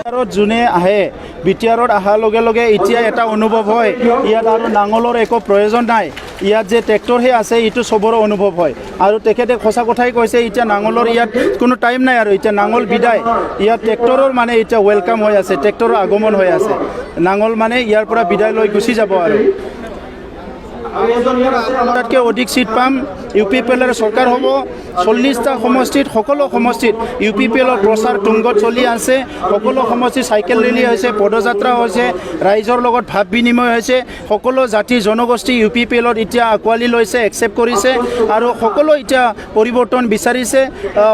যোনে আহে বিটিআৰত অহাৰ লগে লগে এতিয়া এটা অনুভৱ হয় ইয়াত আৰু নাঙলৰ একো প্ৰয়োজন নাই, ইয়াত যে ট্ৰেক্টৰহে আছে এইটো চবৰে অনুভৱ হয়। আৰু তেখেতে সঁচা কথাই কৈছে, এতিয়া নাঙলৰ ইয়াত কোনো টাইম নাই আৰু এতিয়া নাঙল বিদায়, ইয়াত ট্ৰেক্টৰৰ মানে এতিয়া ৱেলকাম হৈ আছে, ট্ৰেক্টৰৰ আগমন হৈ আছে। নাঙল মানে ইয়াৰ পৰা বিদায় লৈ গুচি যাব আৰু তাতকৈ অধিক সিট পাম। UPPLৰ চৰকাৰ হ'ব, 40টা সমষ্টিত, সকলো সমষ্টিত UPPLৰ প্ৰচাৰ তুংগত চলি আছে। সকলো সমষ্টিত চাইকেল ৰেলী হৈছে, পদযাত্ৰা হৈছে, ৰাইজৰ লগত ভাৱ বিনিময় হৈছে। সকলো জাতি জনগোষ্ঠী UPPLত এতিয়া আঁকোৱালি লৈছে, একচেপ্ট কৰিছে আৰু সকলো এতিয়া পৰিৱৰ্তন বিচাৰিছে।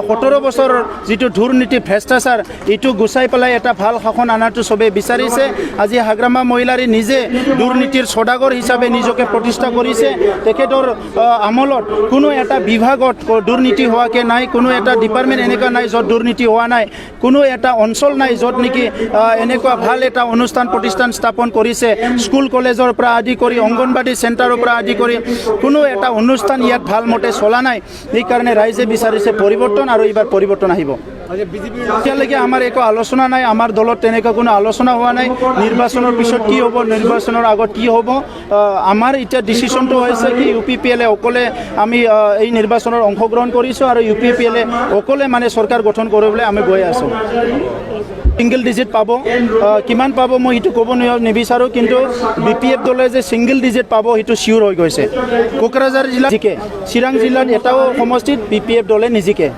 17 বছৰৰ যিটো দুৰ্নীতি ভ্ৰষ্টাচাৰ এইটো গুচাই পেলাই এটা ভাল শাসন অনাটো চবেই বিচাৰিছে। আজি হাগ্ৰামা মহিলাৰী নিজে দুৰ্নীতিৰ সদাগৰ হিচাপে নিজকে প্ৰতিষ্ঠা কৰিছে। তেখেতৰ আমলত কোনো এটা বিভাগত দুৰ্নীতি হোৱাকৈ নাই, কোনো এটা ডিপাৰ্টমেণ্ট এনেকুৱা নাই য'ত দুৰ্নীতি হোৱা নাই, কোনো এটা অঞ্চল নাই য'ত নেকি এনেকুৱা ভাল এটা অনুষ্ঠান প্ৰতিষ্ঠান স্থাপন কৰিছে। স্কুল কলেজৰ পৰা আদি কৰি অংগনবাদী চেণ্টাৰৰ পৰা আদি কৰি কোনো এটা অনুষ্ঠান ইয়াত ভালমতে চলা নাই। সেইকাৰণে ৰাইজে বিচাৰিছে পৰিৱৰ্তন আৰু এইবাৰ পৰিৱৰ্তন আহিব। এতিয়ালৈকে আমাৰ একো আলোচনা নাই, আমাৰ দলত তেনেকুৱা কোনো আলোচনা হোৱা নাই। নিৰ্বাচনৰ পিছত কি হ'ব, নিৰ্বাচনৰ আগত কি হ'ব, আমাৰ এতিয়া ডিচিশ্যনটো হৈছে কি UPPLে অকলে আমি এই নিৰ্বাচনত অংশগ্ৰহণ কৰিছোঁ আৰু UPPLে অকলে মানে চৰকাৰ গঠন কৰিবলৈ আমি গৈ আছোঁ। সিংগল ডিজিট পাব, কিমান পাব মই সেইটো ক'ব নিবিচাৰোঁ, কিন্তু BPF দলে যে ছিংগল ডিজিট পাব সেইটো চিয়'ৰ হৈ গৈছে। কোকৰাঝাৰ জিলাত জিকে, চিৰাং জিলাত এটাও সমষ্টিত BPF দলে নিজিকে।